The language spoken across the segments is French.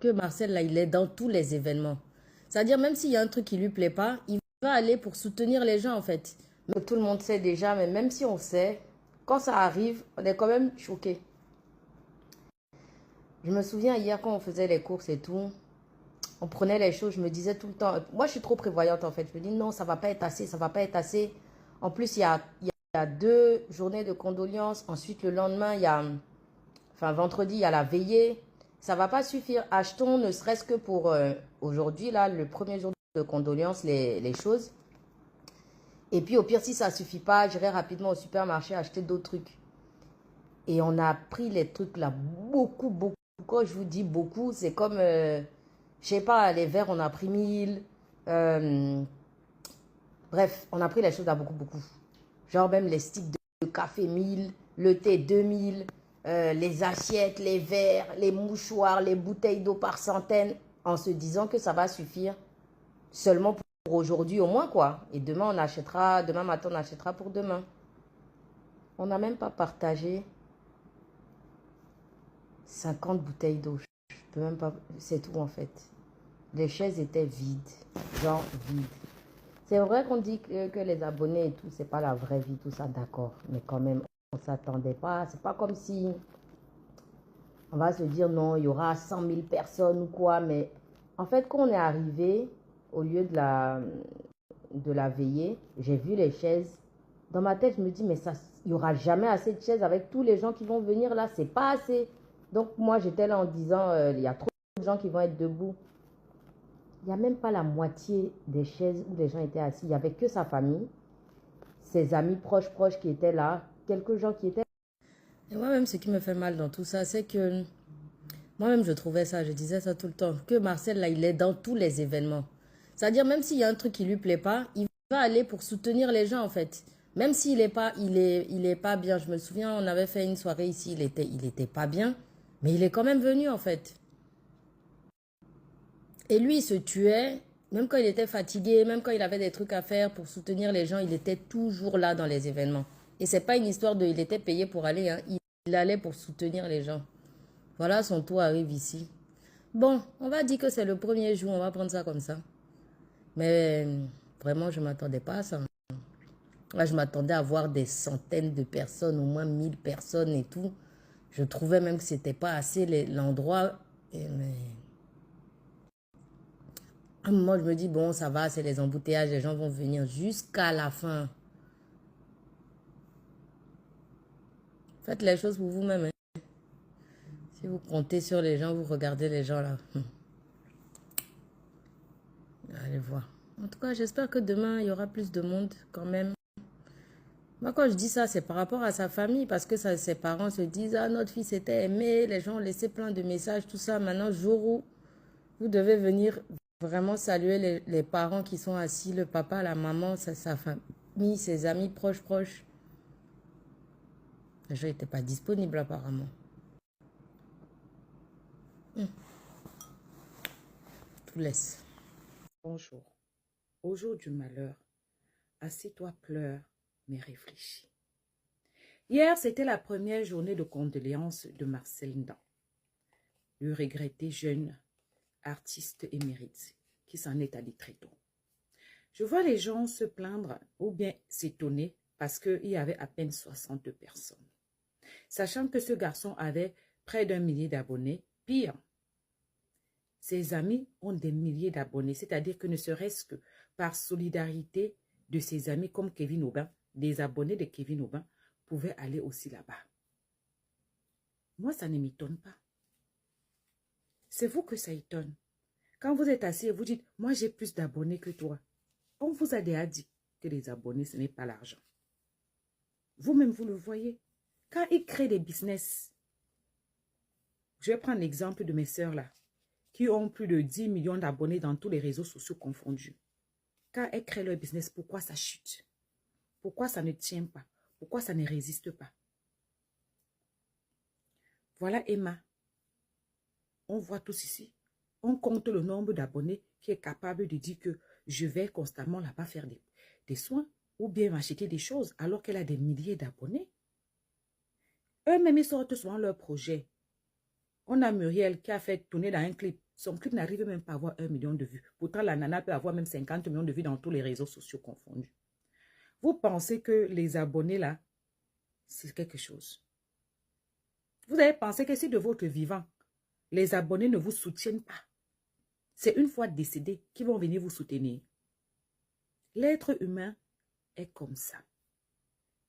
que Marcel, là, il est dans tous les événements. C'est-à-dire, même s'il y a un truc qui lui plaît pas, il va aller pour soutenir les gens, en fait. Mais tout le monde sait déjà, mais même si on sait, quand ça arrive, on est quand même choqué. Je me souviens hier quand on faisait les courses et tout, on prenait les choses, je me disais tout le temps, moi je suis trop prévoyante en fait, je me dis non, ça va pas être assez, ça va pas être assez. En plus, il y a 2 journées de condoléances, ensuite le lendemain, enfin vendredi, il y a la veillée. Ça va pas suffire, achetons ne serait-ce que pour aujourd'hui, là, le premier jour de condoléances, les choses. Et puis au pire, si ça suffit pas, j'irai rapidement au supermarché acheter d'autres trucs. Et on a pris les trucs là, beaucoup, beaucoup. Quand je vous dis beaucoup, c'est comme, je sais pas, les verres, on a pris 1000. euh, bref, on a pris les choses à beaucoup, beaucoup. Genre même les sticks de café 1000, le thé 2000, les assiettes, les verres, les mouchoirs, les bouteilles d'eau par centaines, en se disant que ça va suffire seulement pour aujourd'hui au moins, quoi. Et demain, on achètera, demain matin, on achètera pour demain. On n'a même pas partagé 50 bouteilles d'eau. Je peux même pas. C'est tout en fait. Les chaises étaient vides. Genre vides. C'est vrai qu'on dit que les abonnés et tout, c'est pas la vraie vie, tout ça, d'accord. Mais quand même, on s'attendait pas. C'est pas comme si on va se dire non, il y aura 100 000 personnes ou quoi. Mais en fait, quand on est arrivé au lieu de la veillée, j'ai vu les chaises. Dans ma tête, je me dis, mais ça, il n'y aura jamais assez de chaises avec tous les gens qui vont venir là. C'est pas assez. Donc moi, j'étais là en disant, il y a trop de gens qui vont être debout. Il n'y a même pas la moitié des chaises où les gens étaient assis. Il n'y avait que sa famille, ses amis proches qui étaient là, quelques gens qui étaient. Et moi-même, ce qui me fait mal dans tout ça, c'est que moi-même, je trouvais ça, je disais ça tout le temps, que Marcel, là, il est dans tous les événements. C'est-à-dire, même s'il y a un truc qui lui plaît pas, il va aller pour soutenir les gens, en fait. Même s'il est pas, il est pas bien. Je me souviens, on avait fait une soirée ici, il était pas bien, mais il est quand même venu, en fait. Et lui, il se tuait, même quand il était fatigué, même quand il avait des trucs à faire pour soutenir les gens, il était toujours là dans les événements. Et c'est pas une histoire de, il était payé pour aller, hein, il allait pour soutenir les gens. Voilà, son tour arrive ici. Bon, on va dire que c'est le premier jour, on va prendre ça comme ça. Mais vraiment, je ne m'attendais pas à ça. Là, je m'attendais à voir des centaines de personnes, au moins 1000 personnes et tout. Je trouvais même que c'était pas assez l'endroit. Mais à un moment, je me dis, bon, ça va, c'est les embouteillages, les gens vont venir jusqu'à la fin. Faites les choses pour vous-même, hein. Si vous comptez sur les gens, vous regardez les gens là. Allez voir. En tout cas, j'espère que demain, il y aura plus de monde quand même. Moi, quand je dis ça, c'est par rapport à sa famille, parce que ses parents se disent, ah, notre fils était aimé, les gens ont laissé plein de messages, tout ça. Maintenant, jour où vous devez venir vraiment saluer les parents qui sont assis, le papa, la maman, sa famille, ses amis proches. Les gens n'étaient pas disponibles apparemment. Tout laisse. Bonjour. Au jour du malheur, assieds-toi, pleure, mais réfléchis. Hier, c'était la première journée de condoléances de Marcel Ndan, le regretté jeune artiste émérite qui s'en est allé très tôt. Je vois les gens se plaindre ou bien s'étonner parce qu'il y avait à peine 60 personnes. Sachant que ce garçon avait près d'1 millier d'abonnés, pire, ses amis ont des milliers d'abonnés, c'est-à-dire que ne serait-ce que par solidarité de ses amis comme Kevin Aubin, des abonnés de Kevin Aubin pouvaient aller aussi là-bas. Moi, ça ne m'étonne pas. C'est vous que ça étonne. Quand vous êtes assis et vous dites, moi j'ai plus d'abonnés que toi. On vous a déjà dit que les abonnés, ce n'est pas l'argent. Vous-même, vous le voyez. Quand ils créent des business, je vais prendre l'exemple de mes sœurs là, qui ont plus de 10 millions d'abonnés dans tous les réseaux sociaux confondus. Quand elles créent leur business, pourquoi ça chute? Pourquoi ça ne tient pas? Pourquoi ça ne résiste pas? Voilà Emma. On voit tous ici. On compte le nombre d'abonnés qui est capable de dire que je vais constamment là-bas faire des soins ou bien m'acheter des choses alors qu'elle a des milliers d'abonnés. Eux-mêmes, ils sortent souvent leur projet. On a Muriel qui a fait tourner dans un clip Son clip n'arrive même pas à avoir 1 million de vues. Pourtant, la nana peut avoir même 50 millions de vues dans tous les réseaux sociaux confondus. Vous pensez que les abonnés, là, c'est quelque chose. Vous avez pensé que si de votre vivant, les abonnés ne vous soutiennent pas, c'est une fois décédés qu'ils vont venir vous soutenir. L'être humain est comme ça.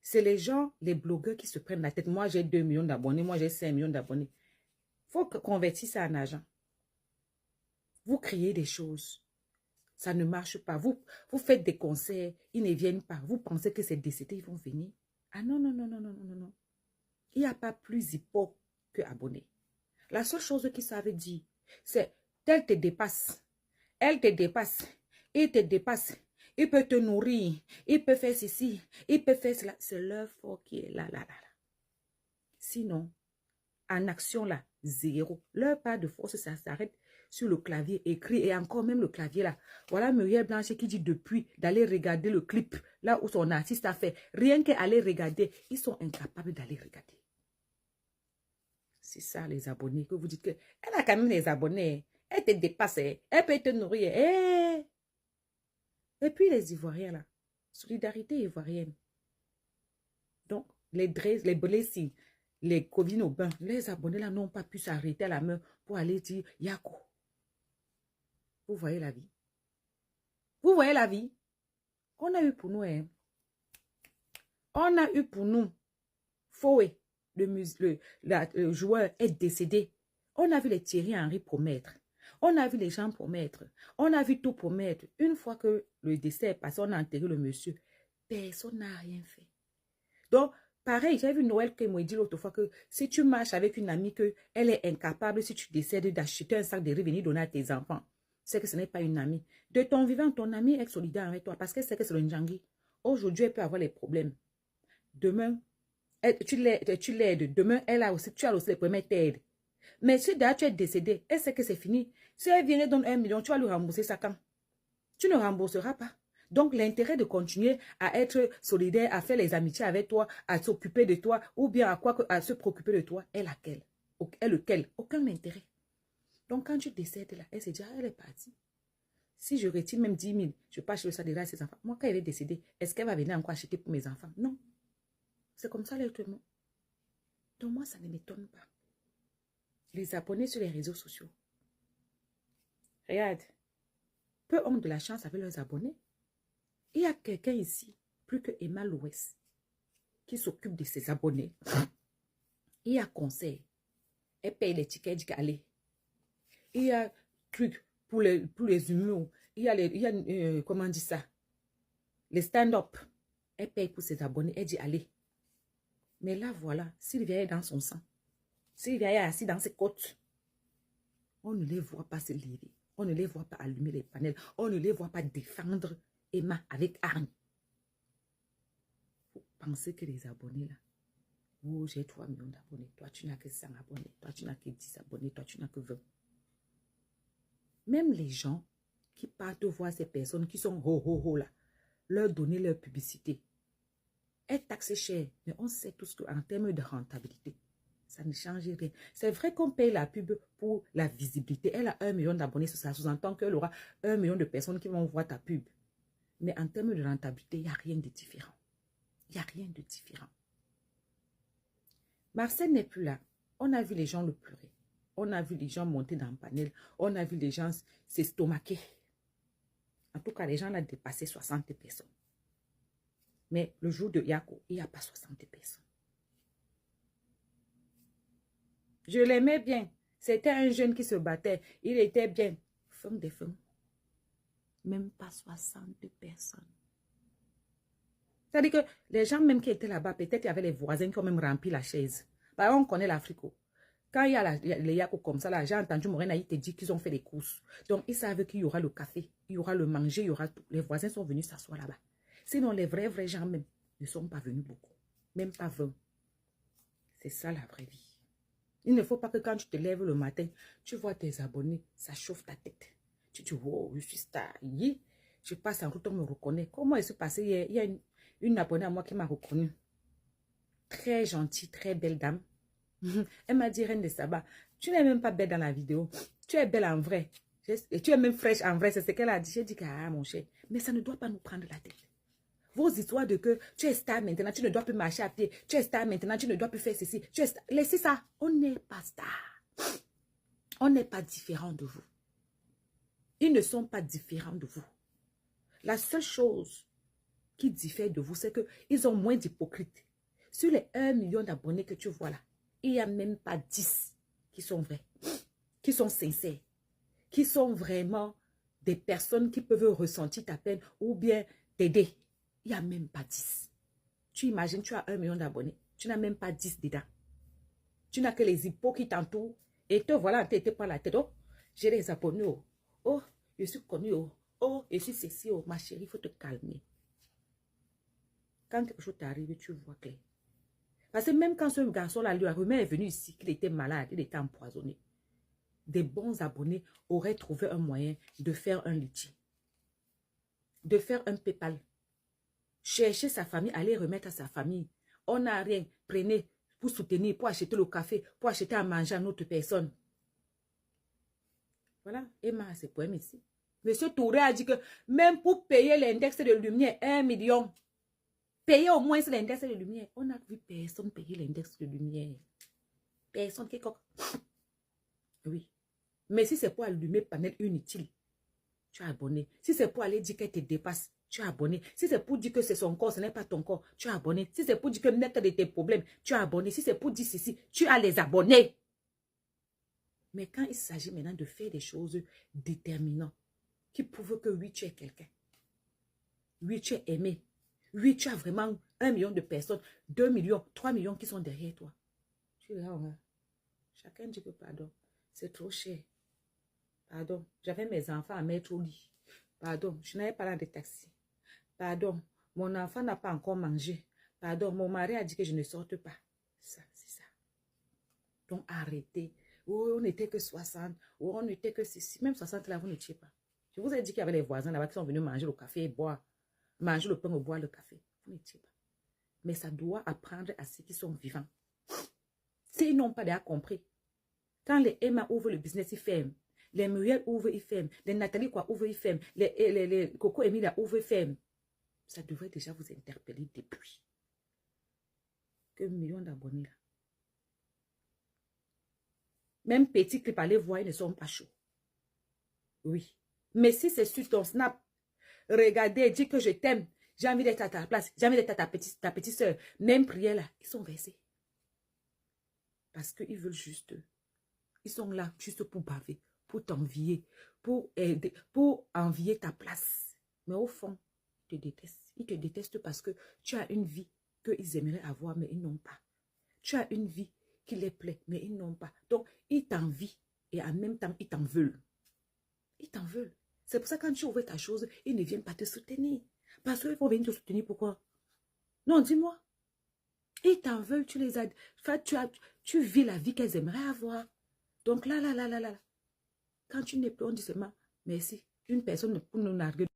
C'est les gens, les blogueurs qui se prennent la tête. Moi, j'ai 2 millions d'abonnés. Moi, j'ai 5 millions d'abonnés. Il faut convertir ça en argent. Vous créez des choses. Ça ne marche pas. Vous faites des concerts. Ils ne viennent pas. Vous pensez que c'est décédé, ils vont venir. Ah non, non, non, non, non, non, non. Il n'y a pas plus hypocrite que abonné. La seule chose qu'ils savent dire, c'est tel te dépasse. Elle te dépasse. Il te dépasse. Il peut te nourrir. Il peut faire ceci. Il peut faire cela. C'est leur fort qui est là, là, là, là. Sinon, en action là, zéro. Leur part de force, ça s'arrête sur le clavier écrit et encore même le clavier là. Voilà Muriel Blanchet qui dit depuis d'aller regarder le clip là où son artiste a fait. Rien qu'aller regarder, ils sont incapables d'aller regarder. C'est ça les abonnés que vous dites que elle a quand même des abonnés. Elle te dépasse, elle peut te nourrir. Et puis les Ivoiriens là, solidarité ivoirienne. Donc les blessés, les Covid au bain, les abonnés là n'ont pas pu s'arrêter à la main pour aller dire Yako. Vous voyez la vie? Vous voyez la vie? On a eu pour nous, hein? On a eu pour nous, Foué, le joueur est décédé. On a vu les Thierry Henry promettre. On a vu les gens promettre. On a vu tout promettre. Une fois que le décès est passé, on a enterré le monsieur. Personne n'a rien fait. Donc, pareil, j'ai vu Noël qui m'a dit l'autre fois que si tu marches avec une amie qu'elle est incapable, si tu décèdes, d'acheter un sac de riz, venir donner à tes enfants, c'est que ce n'est pas une amie. De ton vivant, ton amie est solidaire avec toi parce qu'elle sait que c'est le Ndjangi. Aujourd'hui, elle peut avoir les problèmes. Demain, tu l'aides. Demain, tu as aussi les problèmes, elle t'aide. Mais si d'ailleurs tu es décédé, elle sait que c'est fini. Si elle vient et donne 1 million, tu vas lui rembourser ça quand? Tu ne rembourseras pas. Donc, l'intérêt de continuer à être solidaire, à faire les amitiés avec toi, à s'occuper de toi, ou bien à se préoccuper de toi, est laquelle? Est lequel? Aucun intérêt. Donc, quand tu décèdes là, elle se dit, ah, elle est partie. Si je retire même 10 000, je passe le salaire à ses enfants. Moi, quand elle est décédée, est-ce qu'elle va venir encore acheter pour mes enfants? Non. C'est comme ça l'être humain. Donc, moi, ça ne m'étonne pas. Les abonnés sur les réseaux sociaux. Regarde. Peu ont de la chance avec leurs abonnés. Il y a quelqu'un ici, plus que Emma Louès, qui s'occupe de ses abonnés. Il y a conseil. Elle paye les tickets d'y Il y a truc pour les humours. Il y a comment on dit ça? Les stand-up. Elle paye pour ses abonnés. Elle dit allez. Mais là, voilà, Sylvia est dans son sang. Sylvia est assise dans ses côtes. On ne les voit pas se lever. On ne les voit pas allumer les panels. On ne les voit pas défendre Emma avec hargne. Vous pensez que les abonnés là, oh, j'ai 3 millions d'abonnés. Toi, tu n'as que 100 abonnés. Toi, tu n'as que 10 abonnés. Toi, tu n'as que 20. Même les gens qui partent voir ces personnes qui sont ho là, leur donner leur publicité. Est taxé cher, mais on sait tous qu'en termes de rentabilité, ça ne change rien. C'est vrai qu'on paye la pub pour la visibilité. Elle a 1 million d'abonnés, ça sous-entend qu'elle aura 1 million de personnes qui vont voir ta pub. Mais en termes de rentabilité, il n'y a rien de différent. Il n'y a rien de différent. Marcel n'est plus là. On a vu les gens le pleurer. On a vu les gens monter dans le panel. On a vu les gens s'estomaquer. En tout cas, les gens ont dépassé 60 personnes. Mais le jour de Yako, il n'y a pas 60 personnes. Je l'aimais bien. C'était un jeune qui se battait. Il était bien. Femme des femmes. Même pas 60 personnes. C'est-à-dire que les gens même qui étaient là-bas, peut-être il y avait les voisins qui ont même rempli la chaise. Par exemple, on connaît l'Afrique. Quand il y a les Yako comme ça, là, j'ai entendu Morena te dire qu'ils ont fait des courses. Donc, ils savent qu'il y aura le café, il y aura le manger, il y aura tout. Les voisins sont venus s'asseoir là-bas. Sinon, les vrais gens même ne sont pas venus beaucoup. Même pas 20. C'est ça la vraie vie. Il ne faut pas que quand tu te lèves le matin, tu vois tes abonnés, ça chauffe ta tête. Tu dis, oh, je suis star. Je passe en route, on me reconnaît. Comment il s'est passé hier? Il y a une abonnée à moi qui m'a reconnue. Très gentille, très belle dame. Elle m'a dit, Reine de Saba, tu n'es même pas belle dans la vidéo. tu es belle en vrai. Et tu es même fraîche en vrai. C'est ce qu'elle a dit. J'ai dit que, ah, mon cher. Mais ça ne doit pas nous prendre la tête. Vos histoires de que tu es star maintenant, tu ne dois plus marcher à pied. Tu es star maintenant, tu ne dois plus faire ceci. Tu es star. Laissez ça. On n'est pas star. On n'est pas différent de vous. Ils ne sont pas différents de vous. La seule chose qui diffère de vous, c'est qu'ils ont moins d'hypocrites. Sur les 1 million d'abonnés que tu vois là, il n'y a même pas 10 qui sont vrais, qui sont sincères, qui sont vraiment des personnes qui peuvent ressentir ta peine ou bien t'aider. Il n'y a même pas 10. Tu imagines, tu as 1 million d'abonnés, tu n'as même pas 10 dedans. Tu n'as que les hippos qui t'entourent et te voilà, tu n'étais pas la tête. Oh, j'ai des abonnés. Oh, oh, je suis connu. Oh, oh, je suis ceci. Oh, ma chérie, il faut te calmer. Quand quelque chose t'arrive, tu vois clair. Parce que même quand ce garçon-là, le rumeur est venu ici, qu'il était malade, il était empoisonné, des bons abonnés auraient trouvé un moyen de faire un litige, de faire un PayPal, chercher sa famille, aller remettre à sa famille. On n'a rien, prenez pour soutenir, pour acheter le café, pour acheter à manger à notre personne. Voilà, Emma a ses poèmes ici. Monsieur Touré a dit que même pour payer l'index de lumière, 1 million, payer au moins l'index de lumière. On n'a vu personne payer l'index de lumière. Personne qui coque. Oui. Mais si c'est pour allumer panel inutile, tu es abonné. Si c'est pour aller dire qu'elle te dépasse, tu es abonné. Si c'est pour dire que c'est son corps, ce n'est pas ton corps, tu es abonné. Si c'est pour dire que mettre de tes problèmes, tu es abonné. Si c'est pour dire ceci, tu as les abonnés. Mais quand il s'agit maintenant de faire des choses déterminantes, qui prouvent que oui, tu es quelqu'un. Oui, tu es aimé. Oui, tu as vraiment 1 million de personnes, 2 millions, 3 millions qui sont derrière toi. Tu es là, hein? Chacun dit que pardon, c'est trop cher. Pardon, j'avais mes enfants à mettre au lit. Pardon, je n'avais pas de taxi. Pardon, mon enfant n'a pas encore mangé. Pardon, mon mari a dit que je ne sorte pas. Ça, c'est ça. Donc arrêtez. Oh, on n'était que 60. Oh, on n'était que ceci. Même 60 là, vous ne tuez pas. Je vous ai dit qu'il y avait des voisins là-bas qui sont venus manger le café et boire. Manger le pain ou boire le café. Vous ne tuez pas. Mais ça doit apprendre à ceux qui sont vivants. S'ils n'ont pas déjà compris. Quand les Emma ouvrent le business, ils ferment. Les Muriel ouvrent, ils ferment. Les Nathalie quoi ouvrent, ils ferment. Les Coco Emilia ouvrent, ils ferment. Ça devrait déjà vous interpeller depuis. Que millions d'abonnés là. Même petit clip, allez voir, ils ne sont pas chauds. Oui. Mais si c'est sur ton snap, regardez, dis que je t'aime. J'ai envie d'être à ta place. J'ai envie d'être à ta petite soeur. Même prière là, ils sont versés. Parce qu'ils veulent juste. Ils sont là juste pour baver, pour t'envier, pour aider, pour envier ta place. Mais au fond, ils te détestent. Ils te détestent parce que tu as une vie qu'ils aimeraient avoir, mais ils n'ont pas. Tu as une vie qui les plaît, mais ils n'ont pas. Donc, ils t'envient et en même temps, ils t'en veulent. Ils t'en veulent. C'est pour ça que quand tu ouvres ta chose, ils ne viennent pas te soutenir. Parce qu'ils vont venir te soutenir, pourquoi? Non, dis-moi. Ils t'en veulent, tu les aides. Enfin, tu vis la vie qu'elles aimeraient avoir. Donc là. Quand tu n'es plus, on dit seulement, merci. Une personne pour nous narguer.